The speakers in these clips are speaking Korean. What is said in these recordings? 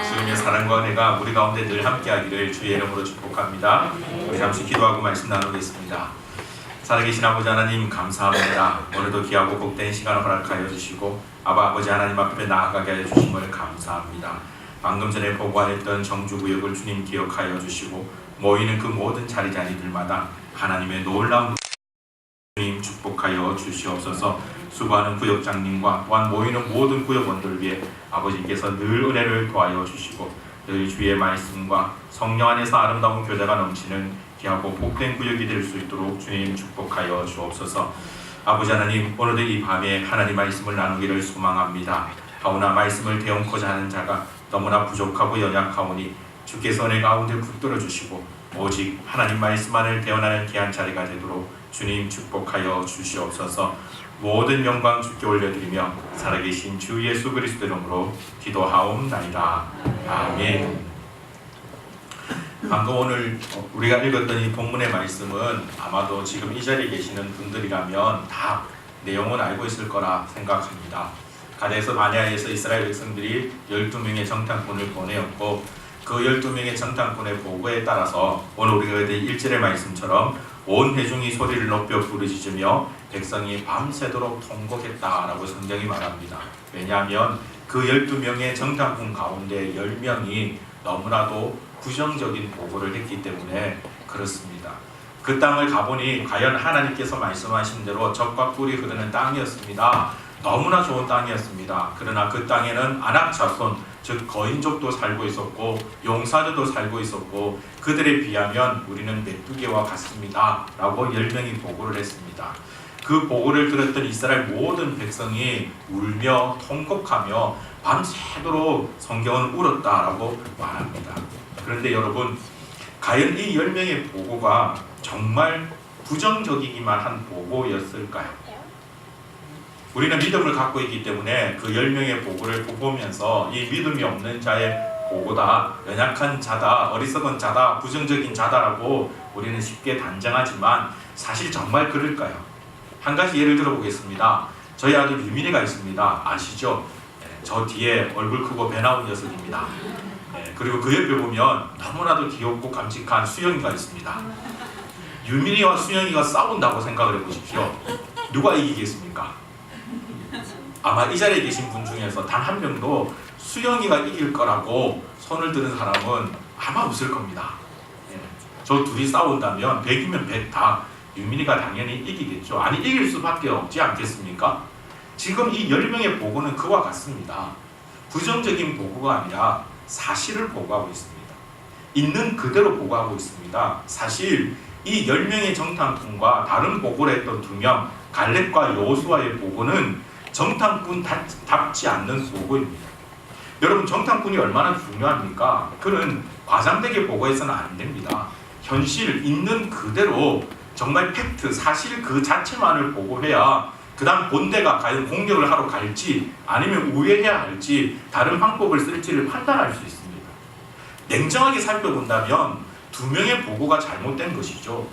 주님의 사랑과 은혜가 우리 가운데 늘 함께하기를 주의 이름으로 축복합니다. 우리 잠시 기도하고 말씀 나누겠습니다. 살아계신 아버지 하나님 감사합니다. 오늘도 귀하고 복된 시간을 허락하여 주시고 아버지 하나님 앞에 나아가게 하여 주심을 감사합니다. 방금 전에 보고하였던 정주구역을 주님 기억하여 주시고 모이는 그 모든 자리 자리들마다 하나님의 놀라운 주님 축복하여 주시옵소서. 수고하는 구역장님과 또한 모이는 모든 구역원들 위해 아버지께서 늘 은혜를 더하여 주시고 늘 주의 말씀과 성령 안에서 아름다운 교제가 넘치는 귀하고 복된 구역이 될 수 있도록 주님 축복하여 주옵소서. 아버지 하나님, 오늘도 이 밤에 하나님 말씀을 나누기를 소망합니다. 하오나 말씀을 대언코자 하는 자가 너무나 부족하고 연약하오니 주께서 내 가운데 붙들어 주시고 오직 하나님 말씀만을 대언하는 귀한 자리가 되도록 주님 축복하여 주시옵소서. 모든 영광 주께 올려드리며 살아계신 주 예수 그리스도 이름으로 기도하옵나이다. 아멘. 방금 오늘 우리가 읽었던 이 본문의 말씀은 아마도 지금 이 자리에 계시는 분들이라면 다 내용은 알고 있을 거라 생각합니다. 가데스 바네아에서 이스라엘 백성들이 12명의 정탐꾼을 보내었고 그 12명의 정탐꾼의 보고에 따라서 오늘 우리가 읽은 1절의 말씀처럼 온 회중이 소리를 높여 부르짖으며 백성이 밤새도록 통곡했다라고 성경이 말합니다. 왜냐하면 그 12명의 정탐꾼 가운데 10명이 너무나도 부정적인 보고를 했기 때문에 그렇습니다. 그 땅을 가보니 과연 하나님께서 말씀하신 대로 젖과 꿀이 흐르는 땅이었습니다. 너무나 좋은 땅이었습니다. 그러나 그 땅에는 아낙 자손, 즉 거인족도 살고 있었고 용사들도 살고 있었고 그들에 비하면 우리는 메뚜기와 같습니다 라고 10명이 보고를 했습니다. 그 보고를 들었던 이스라엘 모든 백성이 울며 통곡하며 밤새도록 성경은 울었다라고 말합니다. 그런데 여러분, 과연 이 10명의 보고가 정말 부정적이기만 한 보고였을까요? 우리는 믿음을 갖고 있기 때문에 그 10명의 보고를 보면서 이 믿음이 없는 자의 보고다, 연약한 자다, 어리석은 자다, 부정적인 자다라고 우리는 쉽게 단정하지만 사실 정말 그럴까요? 한 가지 예를 들어보겠습니다. 저희 아들 유민이가 있습니다. 아시죠? 저 뒤에 얼굴 크고 배 나온 녀석입니다. 그리고 그 옆에 보면 너무나도 귀엽고 깜찍한 수영이가 있습니다. 유민이와 수영이가 싸운다고 생각을 해보십시오. 누가 이기겠습니까? 아마 이 자리에 계신 분 중에서 단 한 명도 수영이가 이길 거라고 손을 드는 사람은 아마 없을 겁니다. 저 둘이 싸운다면 100이면 100 다 유민이가 당연히 이기겠죠. 아니 이길 수밖에 없지 않겠습니까? 지금 이 10명의 보고는 그와 같습니다. 부정적인 보고가 아니라 사실을 보고하고 있습니다. 있는 그대로 보고하고 있습니다. 사실 이 10명의 정탐꾼과 다른 보고를 했던 2명 갈렙과 여호수아의 보고는 정탐꾼답지 않는 보고입니다. 여러분, 정탐꾼이 얼마나 중요합니까? 그는 과장되게 보고해서는 안 됩니다. 현실 있는 그대로 정말 팩트, 사실 그 자체만을 보고해야 그 다음 본대가 과연 공격을 하러 갈지 아니면 우회해야 할지 다른 방법을 쓸지를 판단할 수 있습니다. 냉정하게 살펴본다면 2명의 보고가 잘못된 것이죠.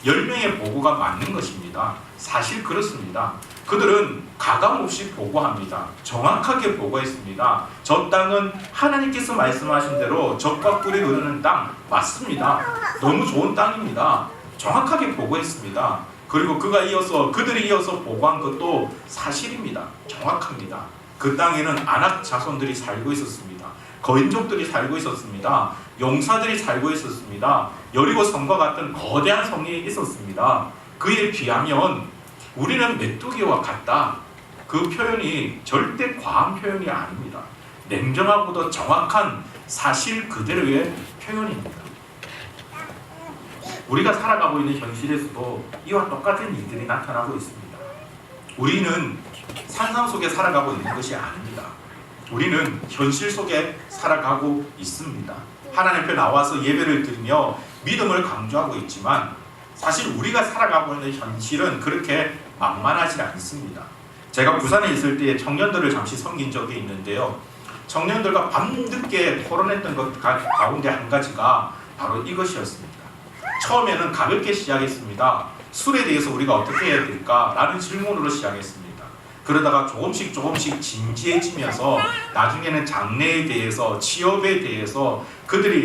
10명의 보고가 맞는 것입니다. 사실 그렇습니다. 그들은 가감없이 보고합니다. 정확하게 보고했습니다. 저 땅은 하나님께서 말씀하신 대로 젖과 꿀이 흐르는 땅 맞습니다. 너무 좋은 땅입니다. 정확하게 보고했습니다. 그리고 그들이 이어서 보고한 것도 사실입니다. 정확합니다. 그 땅에는 아낙 자손들이 살고 있었습니다. 거인족들이 살고 있었습니다. 용사들이 살고 있었습니다. 여리고 성과 같은 거대한 성이 있었습니다. 그에 비하면 우리는 메뚜기와 같다. 그 표현이 절대 과한 표현이 아닙니다. 냉정하고도 정확한 사실 그대로의 표현입니다. 우리가 살아가고 있는 현실에서도 이와 똑같은 일들이 나타나고 있습니다. 우리는 상상 속에 살아가고 있는 것이 아닙니다. 우리는 현실 속에 살아가고 있습니다. 하나님 앞에 나와서 예배를 드리며 믿음을 강조하고 있지만 사실 우리가 살아가고 있는 현실은 그렇게 만만하지 않습니다. 제가 부산에 있을 때 청년들을 잠시 섬긴 적이 있는데요. 청년들과 밤늦게 토론했던 것 가운데 한 가지가 바로 이것이었습니다. 처음에는 가볍게 시작했습니다. 술에 대해서 우리가 어떻게 해야 될까? 라는 질문으로 시작했습니다. 그러다가 조금씩 진지해지면서 나중에는 장래에 대해서, 취업에 대해서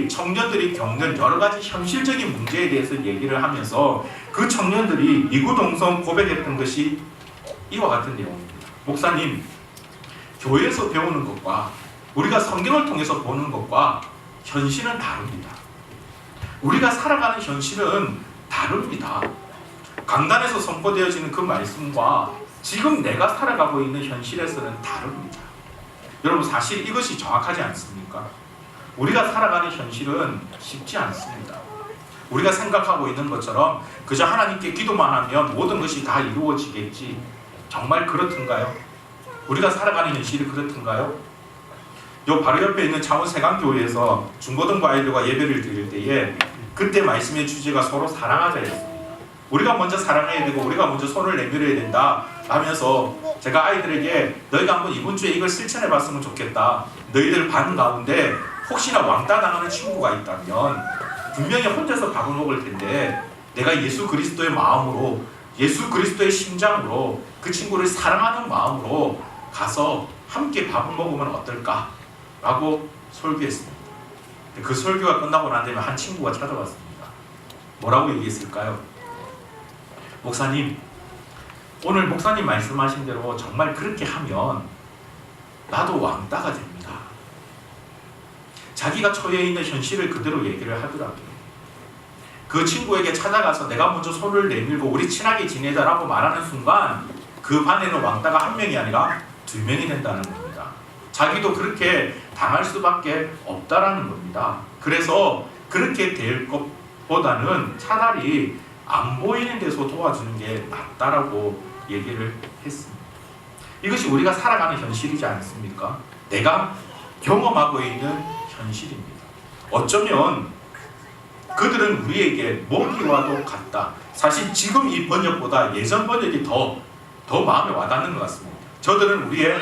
청년들이 겪는 여러 가지 현실적인 문제에 대해서 얘기를 하면서 그 청년들이 이구동성 고백했던 것이 이와 같은 내용입니다. 목사님, 교회에서 배우는 것과 우리가 성경을 통해서 보는 것과 현실은 다릅니다. 우리가 살아가는 현실은 다릅니다. 강단에서 선포되어지는 그 말씀과 지금 내가 살아가고 있는 현실에서는 다릅니다. 여러분, 사실 이것이 정확하지 않습니까? 우리가 살아가는 현실은 쉽지 않습니다. 우리가 생각하고 있는 것처럼 그저 하나님께 기도만 하면 모든 것이 다 이루어지겠지, 정말 그렇던가요? 우리가 살아가는 현실이 그렇던가요? 요 바로 옆에 있는 창원 세강교회에서 중고등부 아이들과 예배를 드릴 때에 그때 말씀의 주제가 서로 사랑하자였습니다. 우리가 먼저 사랑해야 되고 우리가 먼저 손을 내밀어야 된다 하면서 제가 아이들에게 너희가 한번 이번 주에 이걸 실천해 봤으면 좋겠다. 너희들 반 가운데 혹시나 왕따 당하는 친구가 있다면 분명히 혼자서 밥을 먹을 텐데 내가 예수 그리스도의 마음으로, 예수 그리스도의 심장으로 그 친구를 사랑하는 마음으로 가서 함께 밥을 먹으면 어떨까? 라고 설교했습니다. 그 설교가 끝나고 난 다음에 한 친구가 찾아왔습니다. 뭐라고 얘기했을까요? 목사님, 오늘 목사님 말씀하신 대로 정말 그렇게 하면 나도 왕따가 됩니다. 자기가 처해 있는 현실을 그대로 얘기를 하더라고요. 그 친구에게 찾아가서 내가 먼저 손을 내밀고 우리 친하게 지내자라고 말하는 순간 그 반에는 왕따가 한 명이 아니라 2명이 된다는 겁니다. 자기도 그렇게 당할 수밖에 없다라는 겁니다. 그래서 그렇게 될 것보다는 차라리 안 보이는 데서 도와주는 게 낫다라고 얘기를 했습니다. 이것이 우리가 살아가는 현실이지 않습니까? 내가 경험하고 있는 현실입니다. 어쩌면 그들은 우리에게 먹이와도 같다. 사실 지금 이 번역보다 예전 번역이 더 마음에 와닿는 것 같습니다. 저들은 우리의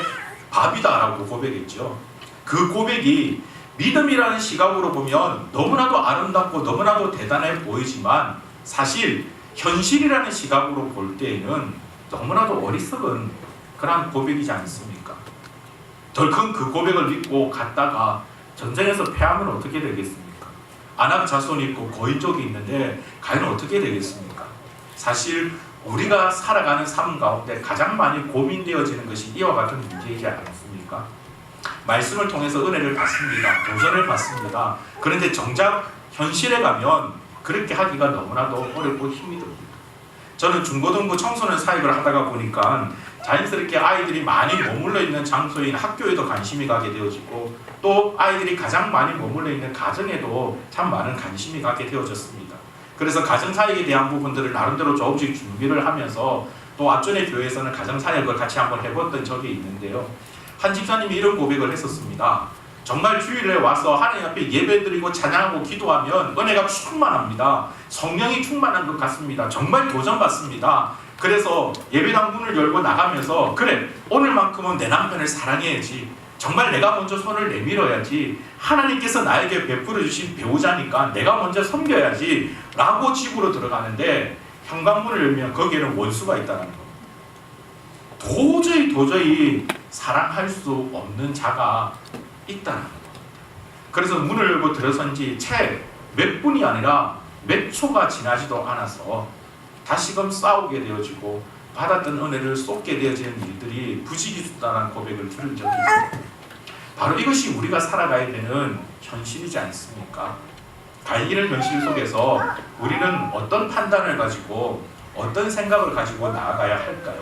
밥이다라고 고백했죠. 그 고백이 믿음이라는 시각으로 보면 너무나도 아름답고 너무나도 대단해 보이지만 사실 현실이라는 시각으로 볼 때에는 너무나도 어리석은 그런 고백이지 않습니까? 덜큰 그 고백을 믿고 갔다가 전쟁에서 패하면 어떻게 되겠습니까? 아낙 자손이 있고 고인족이 있는데 가면 어떻게 되겠습니까? 사실 우리가 살아가는 삶 가운데 가장 많이 고민되어지는 것이 이와 같은 문제이지 않습니까? 말씀을 통해서 은혜를 받습니다. 도전을 받습니다. 그런데 정작 현실에 가면 그렇게 하기가 너무나도 어렵고 힘이 듭니다. 저는 중고등부 청소년 사역을 하다가 보니까 자연스럽게 아이들이 많이 머물러 있는 장소인 학교에도 관심이 가게 되어지고 또 아이들이 가장 많이 머물러 있는 가정에도 참 많은 관심이 가게 되어졌습니다. 그래서 가정사역에 대한 부분들을 나름대로 조금씩 준비를 하면서 또 앞전에 교회에서는 가정사역을 같이 한번 해봤던 적이 있는데요. 한 집사님이 이런 고백을 했었습니다. 정말 주일에 와서 하나님 앞에 예배드리고 찬양하고 기도하면 은혜가 충만합니다. 성령이 충만한 것 같습니다. 정말 도전받습니다. 그래서 예배당 문을 열고 나가면서 그래, 오늘만큼은 내 남편을 사랑해야지. 정말 내가 먼저 손을 내밀어야지. 하나님께서 나에게 베풀어 주신 배우자니까 내가 먼저 섬겨야지 라고 집으로 들어가는데 현관문을 열면 거기에는 원수가 있다는 겁니다. 도저히 사랑할 수 없는 자가 있다는 겁니다. 그래서 문을 열고 들어선 지 채 몇 분이 아니라 몇 초가 지나지도 않아서 다시금 싸우게 되어지고 받았던 은혜를 쏟게 되어지는 일들이 부지기수다라는 고백을 들은 적이 있습니다. 바로 이것이 우리가 살아가야 되는 현실이지 않습니까? 과연 이런 현실 속에서 우리는 어떤 판단을 가지고 어떤 생각을 가지고 나아가야 할까요?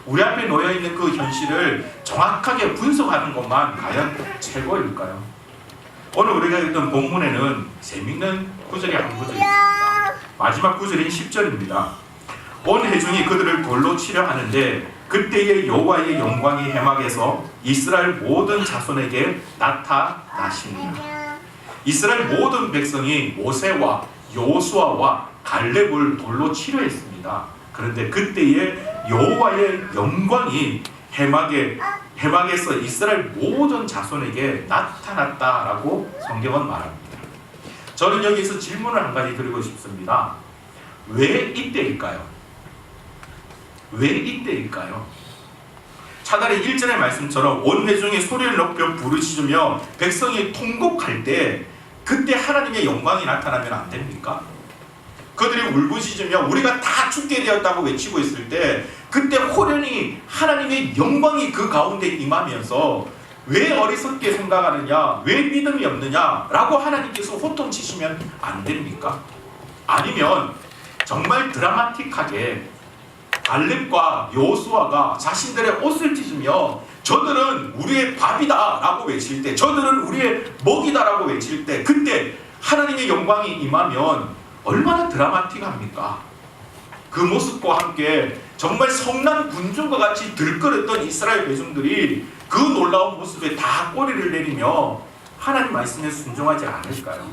우리 앞에 놓여있는 그 현실을 정확하게 분석하는 것만 과연 최고일까요? 오늘 우리가 읽던 본문에는 재미있는 구절이 한 구절이 있습니다. 마지막 구절인 10절입니다. 온 회중이 그들을 돌로 치려 하는데 그때의 여호와의 영광이 해막에서 이스라엘 모든 자손에게 나타나시니라. 이스라엘 모든 백성이 모세와 여호수아와 갈렙을 돌로 치려 했습니다. 그런데 그때의 여호와의 영광이 해막에서 이스라엘 모든 자손에게 나타났다라고 성경은 말합니다. 저는 여기서 질문을 한 가지 드리고 싶습니다. 왜 이때일까요? 왜 이때일까요? 차라리 1절의 말씀처럼 온 회중이 소리를 높여 부르짖으며 백성이 통곡할 때 그때 하나님의 영광이 나타나면 안 됩니까? 그들이 울부짖으며 우리가 다 죽게 되었다고 외치고 있을 때 그때 호련히 하나님의 영광이 그 가운데 임하면서 왜 어리석게 생각하느냐, 왜 믿음이 없느냐라고 하나님께서 호통치시면 안 됩니까? 아니면 정말 드라마틱하게 갈렙과 여호수아가 자신들의 옷을 찢으며 저들은 우리의 밥이다 라고 외칠 때, 저들은 우리의 먹이다 라고 외칠 때 그때 하나님의 영광이 임하면 얼마나 드라마틱합니까? 그 모습과 함께 정말 성난 군중과 같이 들끓었던 이스라엘 백성들이 그 놀라운 모습에 다 꼬리를 내리며 하나님 말씀에 순종하지 않을까요?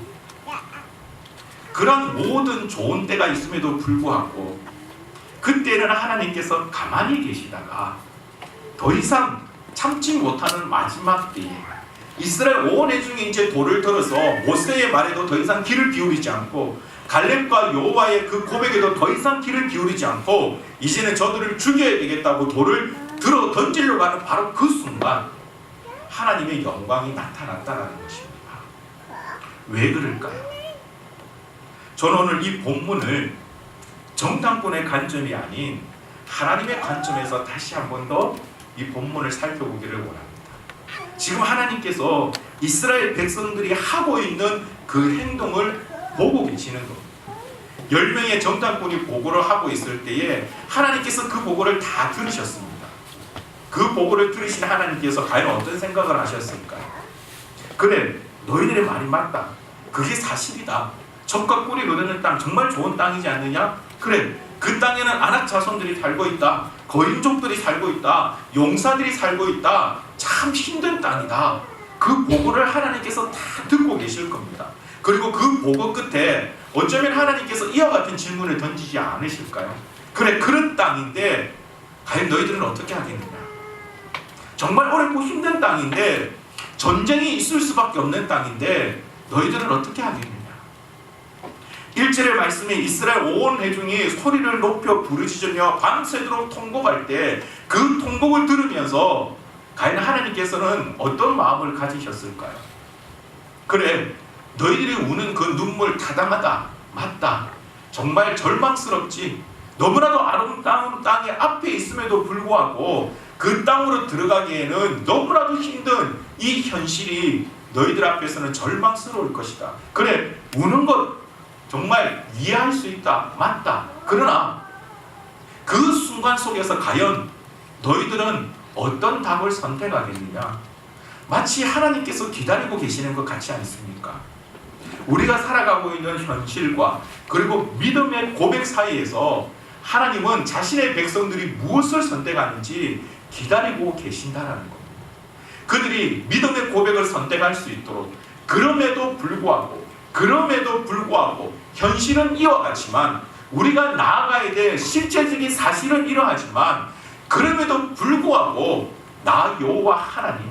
그런 모든 좋은 때가 있음에도 불구하고 그때는 하나님께서 가만히 계시다가 더 이상 참지 못하는 마지막 때에 이스라엘 온 회중이 이제 돌을 들어서 모세의 말에도 더 이상 귀를 기울이지 않고 갈렙과 여호와의 그 고백에도 더 이상 귀를 기울이지 않고 이제는 저들을 죽여야 되겠다고 돌을 들어 던지려고 하는 바로 그 순간 하나님의 영광이 나타났다는 것입니다. 왜 그럴까요? 저는 오늘 이 본문을 정탐꾼의 관점이 아닌 하나님의 관점에서 다시 한 번 더 이 본문을 살펴보기를 원합니다. 지금 하나님께서 이스라엘 백성들이 하고 있는 그 행동을 보고 계시는 겁니다. 10명의 정탐꾼이 보고를 하고 있을 때에 하나님께서 그 보고를 다 들으셨습니다. 그 보고를 들으신 하나님께서 과연 어떤 생각을 하셨을까요? 그래, 너희들의 말이 맞다. 그게 사실이다. 젖과 꿀이 흐르는 땅 정말 좋은 땅이지 않느냐? 그래, 그 땅에는 아낙 자손들이 살고 있다. 거인족들이 살고 있다. 용사들이 살고 있다. 참 힘든 땅이다. 그 보고를 하나님께서 다 듣고 계실 겁니다. 그리고 그 보고 끝에 어쩌면 하나님께서 이와 같은 질문을 던지지 않으실까요? 그래, 그런 땅인데 과연 너희들은 어떻게 하겠느냐? 정말 어렵고 힘든 땅인데 전쟁이 있을 수밖에 없는 땅인데 너희들은 어떻게 하겠느냐? 1절의 말씀에 이스라엘 온 회중이 소리를 높여 부르짖으며 밤새도록 통곡할 때 그 통곡을 들으면서 과연 하나님께서는 어떤 마음을 가지셨을까요? 그래, 너희들이 우는 그 눈물 타당하다. 맞다. 정말 절망스럽지. 너무나도 아름다운 땅의 앞에 있음에도 불구하고 그 땅으로 들어가기에는 너무나도 힘든 이 현실이 너희들 앞에서는 절망스러울 것이다. 그래, 우는 것 정말 이해할 수 있다. 맞다. 그러나 그 순간 속에서 과연 너희들은 어떤 답을 선택하겠느냐? 마치 하나님께서 기다리고 계시는 것 같지 않습니까? 우리가 살아가고 있는 현실과 그리고 믿음의 고백 사이에서 하나님은 자신의 백성들이 무엇을 선택하는지 기다리고 계신다는 겁니다. 그들이 믿음의 고백을 선택할 수 있도록 그럼에도 불구하고 현실은 이와 같지만 우리가 나아가야 될 실제적인 사실은 이러하지만 그럼에도 불구하고 나 여호와 하나님,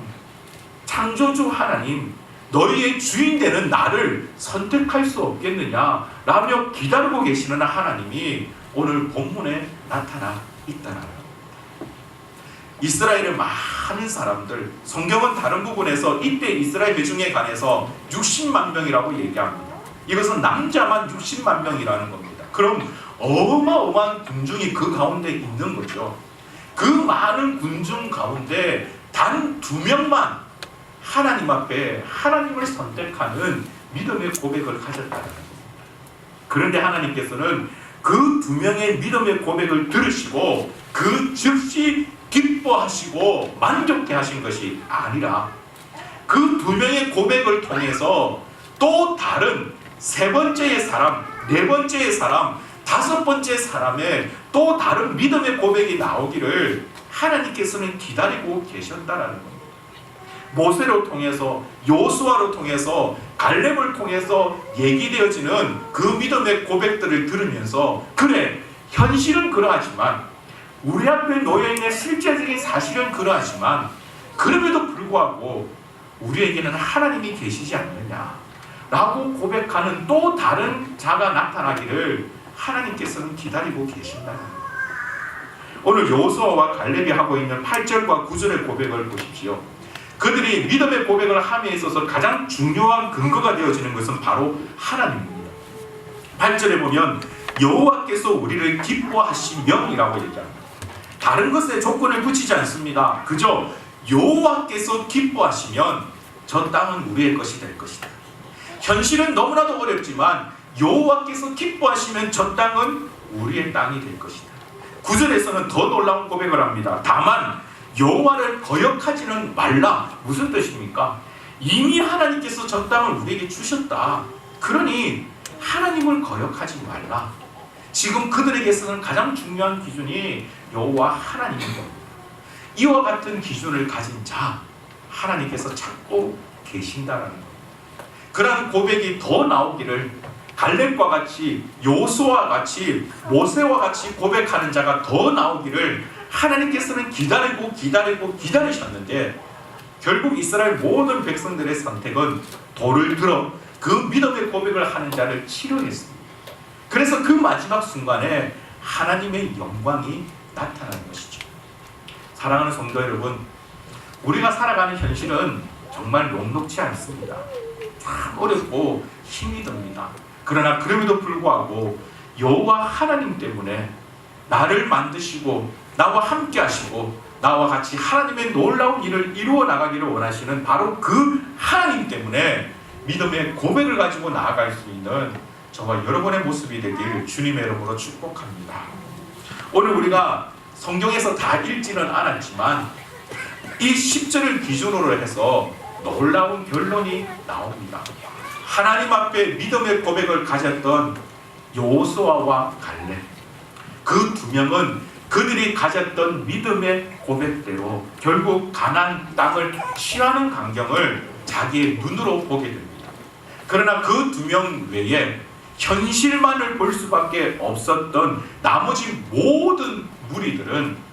창조주 하나님, 너희의 주인 되는 나를 선택할 수 없겠느냐 라며 기다리고 계시는 하나님이 오늘 본문에 나타나 있다는 겁니다. 이스라엘의 많은 사람들, 성경은 다른 부분에서 이때 이스라엘 회중에 관해서 60만 명이라고 얘기합니다. 이것은 남자만 60만 명이라는 겁니다. 그럼 어마어마한 군중이 그 가운데 있는 거죠. 그 많은 군중 가운데 단 2명만 하나님 앞에 하나님을 선택하는 믿음의 고백을 가졌다는 겁니다. 그런데 하나님께서는 그 2명의 믿음의 고백을 들으시고 그 즉시 기뻐하시고 만족해 하신 것이 아니라 그 2명의 고백을 통해서 또 다른 3번째의 사람, 4번째의 사람, 5번째 사람의 또 다른 믿음의 고백이 나오기를 하나님께서는 기다리고 계셨다라는 겁니다. 모세를 통해서, 여호수아를 통해서, 갈렙을 통해서 얘기되어지는 그 믿음의 고백들을 들으면서 그래, 현실은 그러하지만 우리 앞에 놓여있는 실제적인 사실은 그러하지만 그럼에도 불구하고 우리에게는 하나님이 계시지 않느냐 라고 고백하는 또 다른 자가 나타나기를 하나님께서는 기다리고 계신다는 겁니다. 오늘 여호수아와 갈렙이 하고 있는 8절과 9절의 고백을 보십시오. 그들이 믿음의 고백을 함에 있어서 가장 중요한 근거가 되어지는 것은 바로 하나님입니다. 8절에 보면 여호와께서 우리를 기뻐하시면이라고 얘기합니다. 다른 것에 조건을 붙이지 않습니다. 그저 여호와께서 기뻐하시면 저 땅은 우리의 것이 될 것이다. 현실은 너무나도 어렵지만 여호와께서 기뻐하시면 저 땅은 우리의 땅이 될 것이다. 9절에서는 더 놀라운 고백을 합니다. 다만 여호와를 거역하지는 말라. 무슨 뜻입니까? 이미 하나님께서 저 땅을 우리에게 주셨다. 그러니 하나님을 거역하지 말라. 지금 그들에게서는 가장 중요한 기준이 여호와 하나님인 겁니다. 이와 같은 기준을 가진 자, 하나님께서 찾고 계신다라는 겁니다. 그러한 고백이 더 나오기를, 갈렙과 같이, 여호수아와 같이, 모세와 같이 고백하는 자가 더 나오기를 하나님께서는 기다리셨는데, 결국 이스라엘 모든 백성들의 선택은 돌을 들어 그 믿음의 고백을 하는 자를 치료했습니다. 그래서 그 마지막 순간에 하나님의 영광이 나타나는 것이죠. 사랑하는 성도 여러분, 우리가 살아가는 현실은 정말 녹록지 않습니다. 참 어렵고 힘이 듭니다. 그러나 그럼에도 불구하고 여호와 하나님 때문에 나를 만드시고 나와 함께 하시고 나와 같이 하나님의 놀라운 일을 이루어 나가기를 원하시는 바로 그 하나님 때문에 믿음의 고백을 가지고 나아갈 수 있는 저와 여러분의 모습이 되길 주님의 이름으로 축복합니다. 오늘 우리가 성경에서 다 읽지는 않았지만 이 10절을 기준으로 해서 놀라운 결론이 나옵니다. 하나님 앞에 믿음의 고백을 가졌던 여호수아와 갈렙, 그 두 명은 그들이 가졌던 믿음의 고백대로 결국 가나안 땅을 취하는 광경을 자기의 눈으로 보게 됩니다. 그러나 그 두 명 외에 현실만을 볼 수밖에 없었던 나머지 모든 무리들은,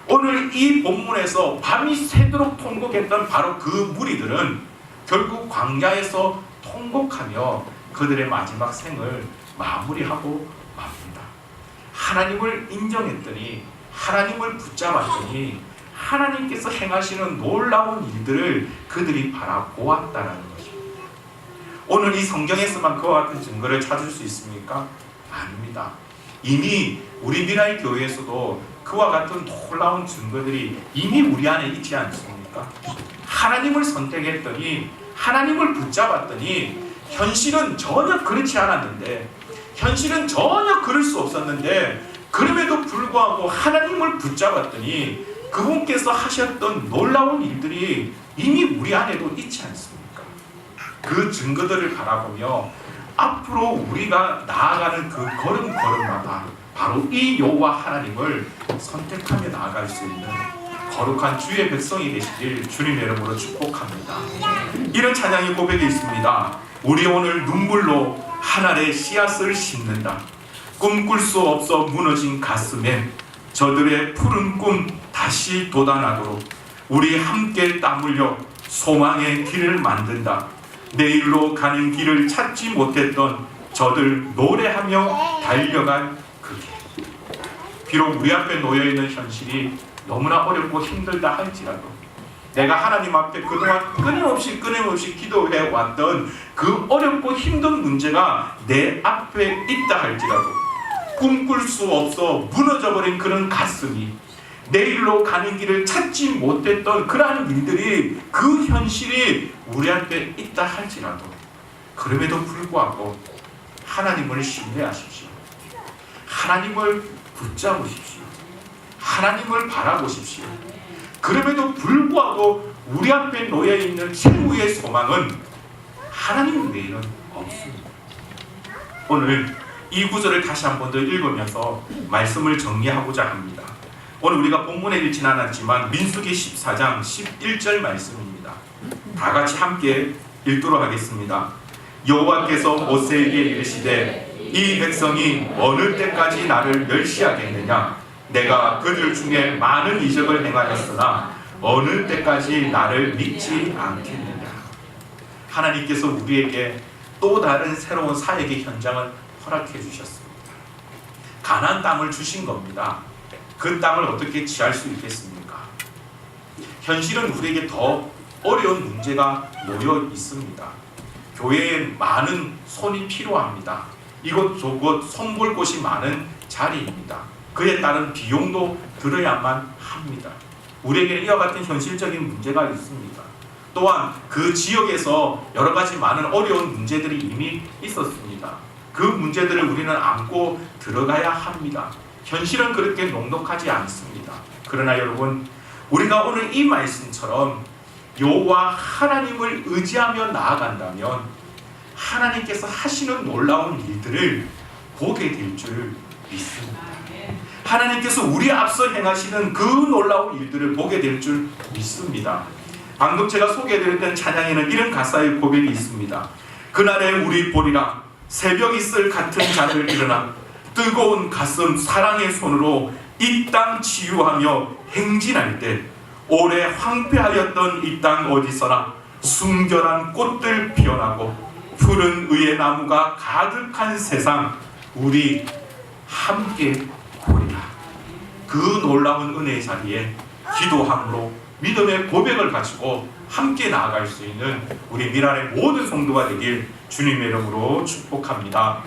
오늘 이 본문에서 밤이 새도록 통곡했던 바로 그 무리들은 결국 광야에서 통곡하며 그들의 마지막 생을 마무리하고 맙니다. 하나님을 인정했더니, 하나님을 붙잡았더니 하나님께서 행하시는 놀라운 일들을 그들이 바라보았다는 것입니다. 오늘 이 성경에서만 그와 같은 증거를 찾을 수 있습니까? 아닙니다. 이미 우리 미라이 교회에서도 그와 같은 놀라운 증거들이 이미 우리 안에 있지 않습니까? 하나님을 선택했더니, 하나님을 붙잡았더니 현실은 전혀 그렇지 않았는데, 현실은 전혀 그럴 수 없었는데, 그럼에도 불구하고 하나님을 붙잡았더니 그분께서 하셨던 놀라운 일들이 이미 우리 안에도 있지 않습니까? 그 증거들을 바라보며 앞으로 우리가 나아가는 그 걸음걸음마다 바로 이 여호와 하나님을 선택하며 나아갈 수 있는 거룩한 주의 백성이 되시길 주님의 이름으로 축복합니다. 이런 찬양의 고백이 있습니다. 우리 오늘 눈물로 하늘에 씨앗을 심는다. 꿈꿀 수 없어 무너진 가슴에 저들의 푸른 꿈 다시 돋아나도록 우리 함께 땀 흘려 소망의 길을 만든다. 내일로 가는 길을 찾지 못했던 저들 노래하며 달려간 그 길. 비록 우리 앞에 놓여있는 현실이 너무나 어렵고 힘들다 할지라도, 내가 하나님 앞에 그동안 끊임없이 기도해왔던 그 어렵고 힘든 문제가 내 앞에 있다 할지라도, 꿈꿀 수 없어 무너져버린 그런 가슴이, 내일로 가는 길을 찾지 못했던 그러한 일들이, 그 현실이 우리 앞에 있다 할지라도, 그럼에도 불구하고 하나님을 신뢰하십시오. 하나님을 붙잡으십시오. 하나님을 바라보십시오. 그럼에도 불구하고 우리 앞에 놓여있는 최후의 소망은 하나님 외에는 없습니다. 오늘 이 구절을 다시 한 번 더 읽으면서 말씀을 정리하고자 합니다. 오늘 우리가 본문에 읽진 않았지만 민수기 14장 11절 말씀입니다. 다 같이 함께 읽도록 하겠습니다. 여호와께서 모세에게 이르시되 이 백성이 어느 때까지 나를 멸시하겠느냐? 내가 그들 중에 많은 이적을 행하였으나 어느 때까지 나를 믿지 않겠느냐? 하나님께서 우리에게 또 다른 새로운 사역의 현장을 허락해 주셨습니다. 가나안 땅을 주신 겁니다. 그 땅을 어떻게 취할 수 있겠습니까? 현실은 우리에게 더 어려운 문제가 놓여 있습니다. 교회에 많은 손이 필요합니다. 이곳저곳 손볼 곳이 많은 자리입니다. 그에 따른 비용도 들어야만 합니다. 우리에게 이와 같은 현실적인 문제가 있습니다. 또한 그 지역에서 여러 가지 많은 어려운 문제들이 이미 있었습니다. 그 문제들을 우리는 안고 들어가야 합니다. 현실은 그렇게 녹록하지 않습니다. 그러나 여러분, 우리가 오늘 이 말씀처럼 여호와 하나님을 의지하며 나아간다면 하나님께서 하시는 놀라운 일들을 보게 될 줄 믿습니다. 하나님께서 우리 앞서 행하시는 그 놀라운 일들을 보게 될 줄 믿습니다. 방금 제가 소개해드렸던 찬양에는 이런 가사의 고백이 있습니다. 그날에 우리 보리라 새벽 이슬 같은 자들 일어나 뜨거운 가슴 사랑의 손으로 이 땅 치유하며 행진할 때 오래 황폐하였던 이 땅 어디서나 순결한 꽃들 피어나고 푸른 의의 나무가 가득한 세상 우리 함께 보리라. 그 놀라운 은혜의 자리에 기도함으로 믿음의 고백을 가지고 함께 나아갈 수 있는 우리 미랄의 모든 성도가 되길 주님의 이름으로 축복합니다.